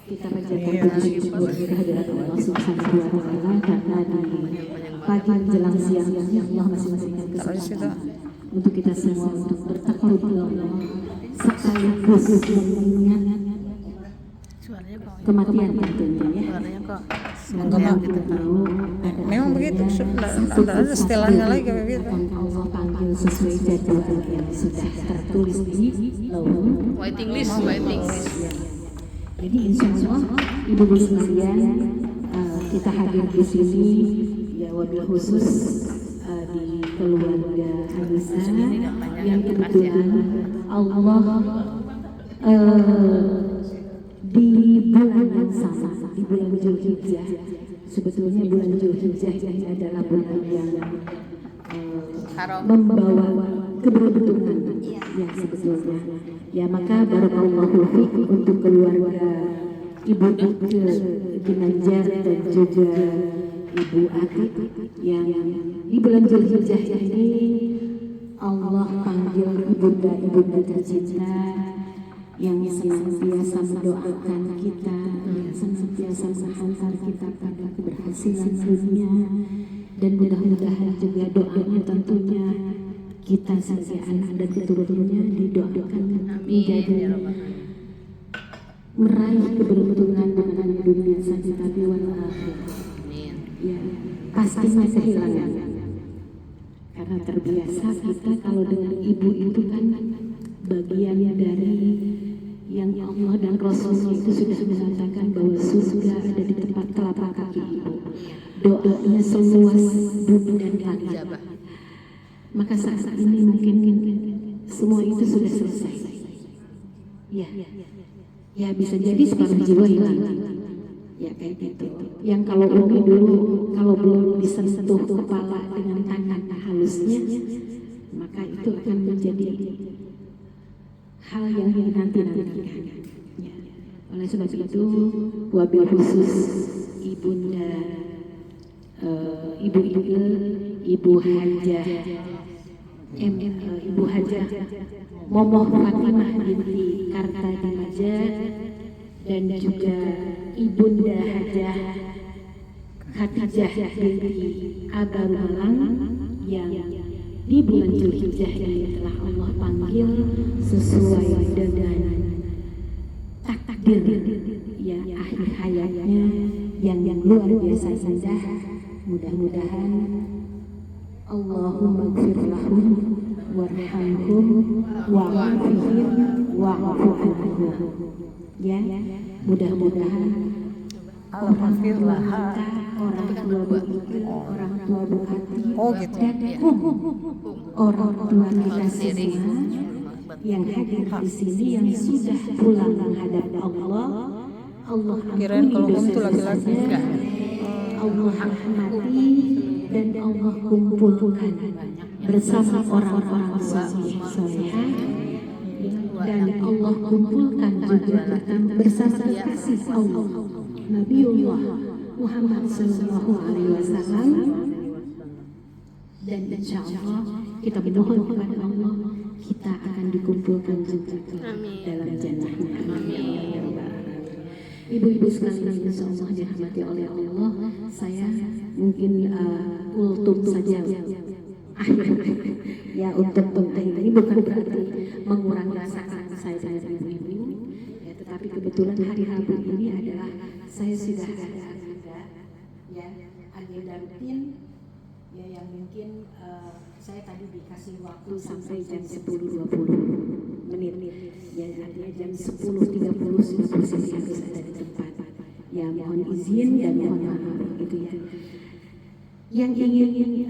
Kita panjatkan puji syukur kehadirat Allah Subhanahu wa taala karena di pagi menjelang siang ini Allah masih memberikan kesempatan untuk kita semua untuk bertakarub kepada Allah sekaligus mengingat kematian tentunya ya. Semoga kita tahu memang begitu, tidak ada istilahnya lagi begitu. Allah panggil sesuai jadwal yang sudah tertulis di lauh Waiting list. Jadi insya Allah ibu-ibu sekalian kita hadir di sini ya wabil khusus di keluarga Anissa yang kebetulan Allah di bulan yang sama, di bulan Zulhijjah. Sebetulnya bulan Zulhijjah ini adalah bulan yang membawa keberuntungan yang sebetulnya. Ya maka barakallahu fiik untuk keluarga Ibu Ike Ginanjar dan juga Ibu Atik yang di bulan Zulhijjah ini Allah panggil ibunda tercinta yang senantiasa mendoakan kita, yang senantiasa menghantar kita pada keberhasilan dunia, dan mudah-mudahan juga doanya tentunya kita sebagai anak dan keturunannya didoakan menjadi meraih keberuntungan bukan hanya dunia saja tapi wal akhirah. Ya, pasti kehilangan. Karena terbiasa kita kalau dengan ibu itu kan bagian dari yang Allah dan Rasulnya itu sudah mengatakan bahwa surga ada di tempat telapak kaki ibu. Doanya seluas bumi dan langit. Maka saat ini mungkin semua itu sudah selesai. Ya bisa jadi separuh jiwa hilang. Ya kayak gitu. Yang kalau Umi dulu kalau belum disentuh kepala dengan tangan halusnya, maka itu akan menjadi hal yang dinanti-nantikan. Ya. Oleh sebab itu, wabil khusus ibunda, Ibu Ike, Ibu Hajah, Ibu Hajah Momoh Fatimah binti Kartadimaja dan juga Ibunda Hajah Khadijah binti Abarumalang yang di bulan Zulhijjah ini telah Allah panggil sesuai dengan takdir ya akhir hayatnya yang luar biasa indah. Mudah-mudahan Allahumma gfir lahum warhamhum wa'afihim wa'afu anhum. Ya, mudah-mudahan orang tua Bu Ike, orang tua Bu Ati, dan orang tua kita semua yang hadir di sini yang sudah pulang menghadap Allah, Allah ampuni dosa-dosanya, Allah rahmati dan Allah kumpulkan bersama orang-orang saleh dan Allah kumpulkan juga bersama kasih Allah Nabiullah Muhammad sallallahu alaihi wasallam, dan insya Allah kita mohon kepada Allah kita akan dikumpulkan juga dalam jannahnya. Ibu-ibu sekalian insya Allah dirahmati oleh Allah, saya mungkin ultum saja akhir ya untuk ini bukan berarti mengurangi rasa kangen saya dengan ibu-ibu ya, tetapi kebetulan hari Rabu ini adalah saya sudah ada agenda ya, agenda rutin ya yang mungkin saya tadi dikasih waktu sampai jam 10.20 menit ya, artinya jam 10.30 sudah persis harus ada di tempat ya, mohon izin dan mohon maaf gitu ya. Yang ingin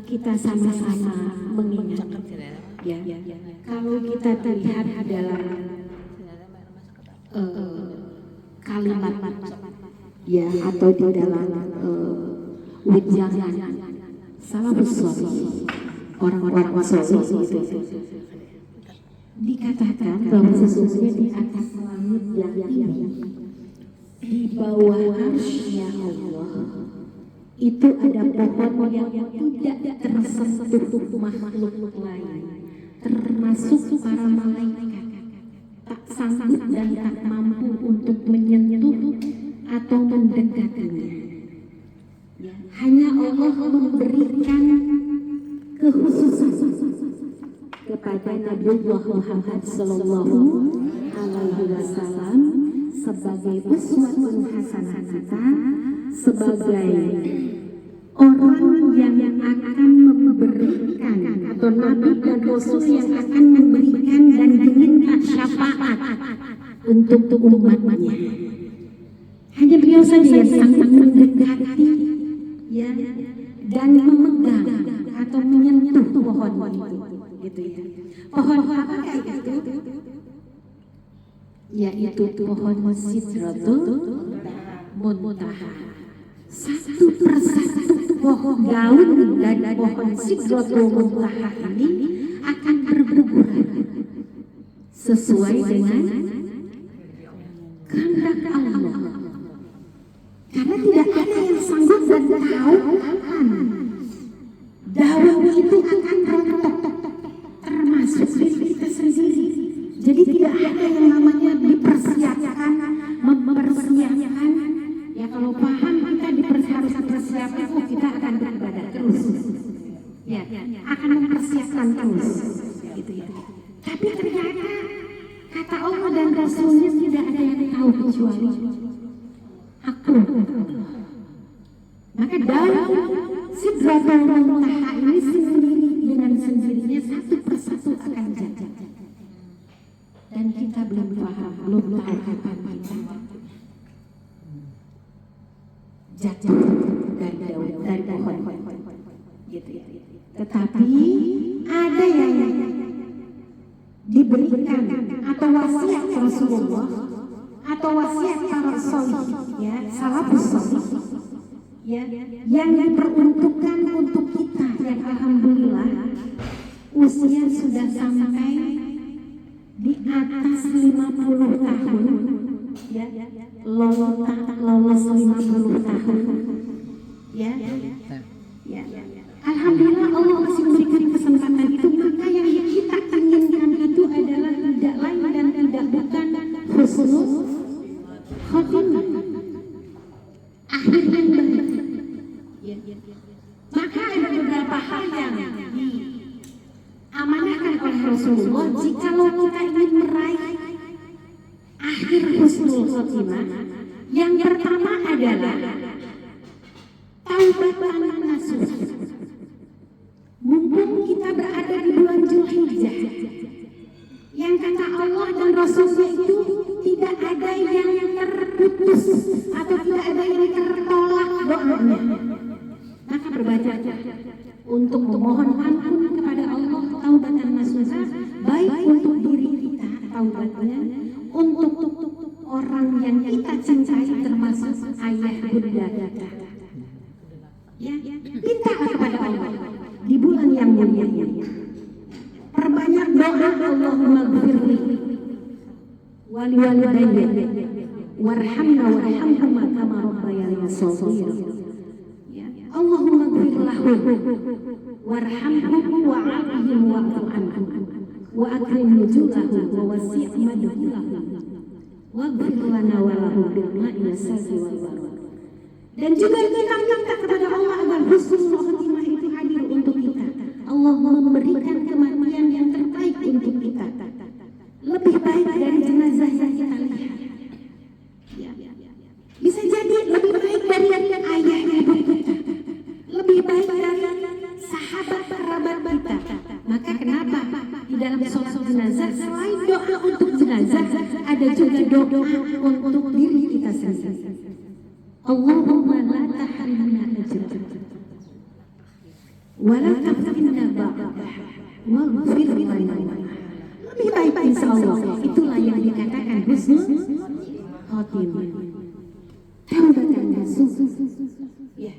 kita sama-sama mengingat ya, kalau kita terlihat dalam kalimat ya atau di dalam wejangan salafus shalih, orang-orang saleh itu dikatakan bahwa sesungguhnya di atas langit yang tinggi di bawah arsy-Nya Allah itu ada pohon yang tidak tersentuh makhluk lain, termasuk para malaikat, tak sanggup dan tak mampu untuk menyentuh atau mendekatinya. Hanya Allah memberikan kekhususan kepada Nabi Muhammad Sallallahu Alaihi Wasallam sebagai uswatun hasanah kita, sebagai orang yang akan memberikan, atau Nabi dan Rasul yang akan memberikan dan diminta syafaat untuk umatnya. Hanya beliau saja yang sanggup mendekati, ya, dan memegang atau menyentuh pohon itu, gitu ya. Pohon apa itu? Yaitu pohon Sidratul Muntaha. Satu persatu pohon daun dan pohon Sidratul Muntaha ini akan berguguran sesuai dengan kehendak Allah. Karena tidak ada yang sanggup dan tahu kapan daun itu akan rontok, termasuk diri kita sendiri. Jadi tidak ada yang namanya dipersiapkan, mempersiapkan. Ya kalau paham kita harus dipersiapkan, oh kita akan beribadah terus. Ya, akan mempersiapkan terus. Gitu ya. Tapi ternyata kata Allah dan Rasulnya tidak ada yang tahu kecuali aku. Maka daun Sidratul Muntaha ini sendiri dengan sendirinya satu persatu akan jatuh. Dan kita belum paham, belum tahu kapan kita jatuh dari daun, dari pohon, gitu ya. Tetapi ada yang diberikan atau wasiat Rasulullah atau wasiat para salih, ya, salafus salih, ya, yang diperuntukkan untuk kita yang alhamdulillah usia sudah sampai di atas 50 tahun, ya, lolos 50 tahun, ya. Alhamdulillah Allah masih memberikan kesempatan itu. Maka yang kita inginkan itu adalah tidak lain dan tidak bukan husnul khotimah, akhir yang baik. Maka ada beberapa hal yang diamanahkan oleh Rasulullah. Jikalau kita ingin meraih akhir husnul khotimah, yang pertama adalah taubatan nasuh. Mumpung kita berada di bulan Zulhijjah, yang kata Allah dan Rasulnya itu tidak ada yang terputus atau tidak ada yang tertolak doanya. Maka berbaca untuk memohon ampun kepada Allah, taubatan nasuha, baik untuk diri kita taubatnya, untuk orang yang kita cintai termasuk ayah bunda kita. Ya, minta kepada Allah di bulan yang mulia ini. Perbanyak doa, Allahumma ghfirli wali walidayya warhamna warhamhuma kama rabbayani shaghira. Allahumma ghfir lahum warhamhum wa'afihim wa'fu anhum wa akrim nuzulahum wa wasi' madkhulahum waghfir lana wa lahum bil ma'i was-salji wal barad. Dan juga kita minta kepada Allah agar husnul khotimah itu hadir untuk kita. Allah memberikan kematian yang terbaik untuk kita, lebih baik dari jenazah yang kita lihat. Bisa jadi lebih baik dari ayah ibu kita, lebih baik dari sahabat kerabat kita. Maka kenapa di dalam sholat jenazah selain doa untuk jenazah ada juga doa untuk diri kita sendiri. Allahumma la tahrimna ajrah wa la taftinna ba'dah waghfir lana. Lebih baik insyaallah. Itulah yang dikatakan husnul khotimah. Taubatan nasuh. Ya.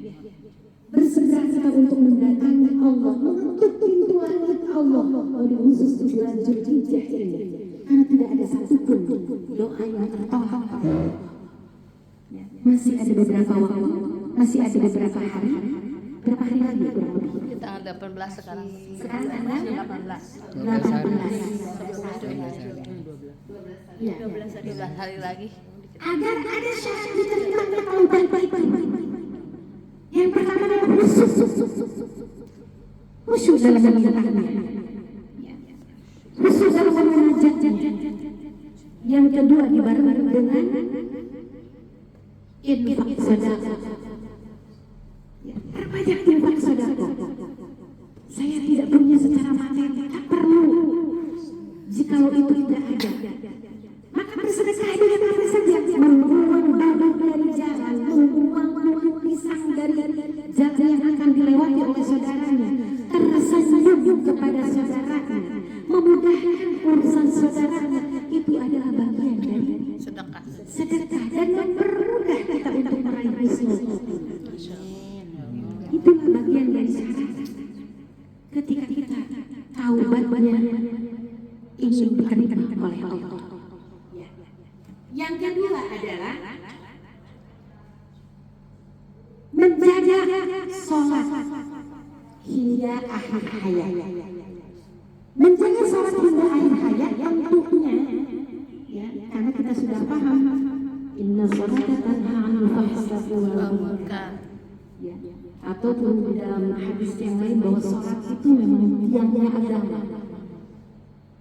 Bersegera kita untuk mendatangi Allah, mengetuk pintu langit Allah di khusus di bulan Zulhijjah ini. Karena tidak ada satupun doa yang tertolak. Masih ada beberapa waktu, masih ada beberapa hari. Berapa hari lagi kurang lebih? Tanggal 18 sekarang. Sekarang tanggal 18. 18. Ya. 12 hari lagi. Agar ada syarat diterima tahu baik-baik. Yang pertama adalah khusyuk dalam memintanya, khusyuk dalam memunajatnya. Yang kedua dibarengi dengan infak sedekah. Perbanyak infak sedekah. Saya tidak punya secara materi, tak perlu. Jikalau itu tidak ada, maka bersedekah dengan apa saja. Membuang badak dari jalan, membuang buah pisang dari jalan yang akan dilewati oleh saudaranya, tersenyum kepada saudaranya, memudahkan urusan saudaranya. Itu adalah bagian dari sedekah dan mempermudah kita untuk meraih husnul khotimah. Itulah bagian dari syarat. Ketika kita taubatnya ingin diterima oleh Allah. Yang kedua adalah menjaga sholat hingga akhir hayat. Menjaga sholat hingga akhir hayat tentunya, ya, karena kita sudah paham inna sholata tanha 'anil fahsya'i wal munkar. Ya, ataupun di dalam hadis yang lain bahwa sholat itu memang tiangnya agama.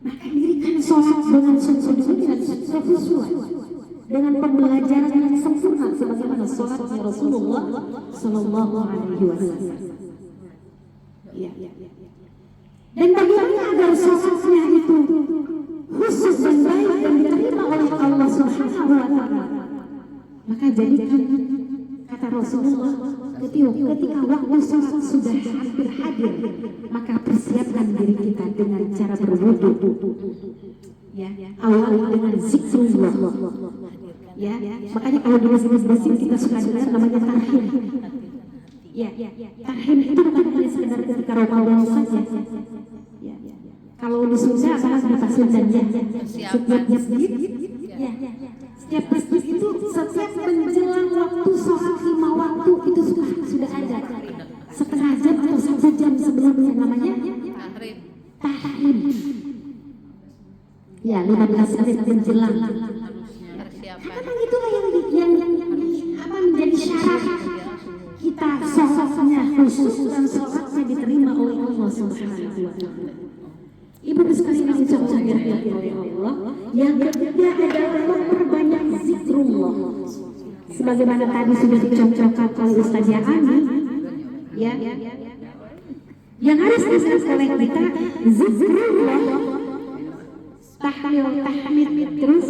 Maka dirikan sholat dengan sungguh-sungguh, dengan sesuai dengan pembelajaran yang sempurna sebagaimana sholatnya Rasulullah Sallallahu Alaihi Wasallam. Ya. Dan bagaimana agar sholatnya itu khusus dan baik dan diterima oleh Allah Subhanahu Wa Taala? Maka jadikan, kata Rasulullah, ketika waktu sholat sudah hampir hadir, maka persiapkan diri kita dengan cara berwudu. Ya, awali dengan zikrullah. Ya, makanya kalau di masjid kita suka dengar namanya tarhim. Ya, tarhim itu bukan hanya sekedar ketika Ramadan saja. Ya, kalau di Sunda apalagi di Pasundannya, setiap masjid, ya, setiap masjid itu setiap menjelang waktu sholat 5 waktu itu sudah ada setengah jam atau 1 jam sebelumnya, namanya tahrim. Ya, 15 menit menjelang. Karena itulah yang menjadi syarat kita sholatnya khusus dan sholatnya diterima oleh Allah Subhanahu Wa Taala. Ibu sekalian yang dirahmati oleh Allah, yang ketiga adalah memperbanyak zikrullah. Sebagaimana tadi sudah dicontohkan oleh Ustazah Ani, ya, yang harus diingat oleh kita zikrullah, tahlil, tahmid terus,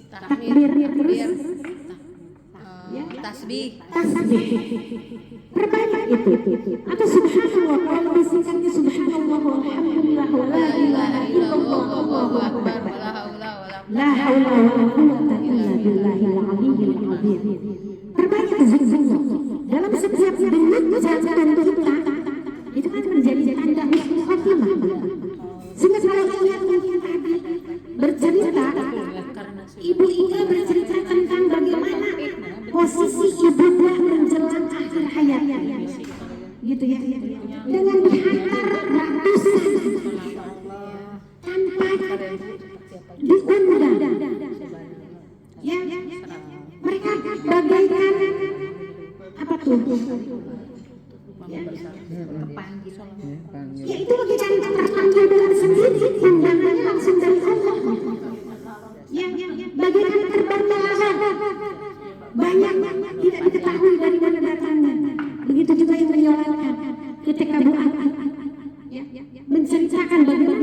takbir terus, ya, tasbih. Perbanyak itu. Atau subhanallah, kalau disingkatnya subhanallah walhamdulillah wa la ilaha illallah wallahu akbar. La haula wa la quwwata illa billahil aliyyil azim. Perbanyak zikrullah. Dalam setiap denyut jantung kita itu kan menjadi tanda husnul khotimah. Sehingga kalau ingat mungkin tadi bercerita, Ibu Ika bercerita tentang bagaimana posisi ibunda menjelang akhir hayatnya, gitu ya, dengan dihantar ratusan tanpa diundang, ya, mereka bagaikan apa tuh? Ya itu bagaikan terpanggil dengan sendiri, undangannya langsung dari Allah. Ya, bagaikan terbangnya lalat, banyak tidak diketahui dari mana datangnya. Begitu juga yang menyolatkan ketika doa, ya, menceritakan bagaimana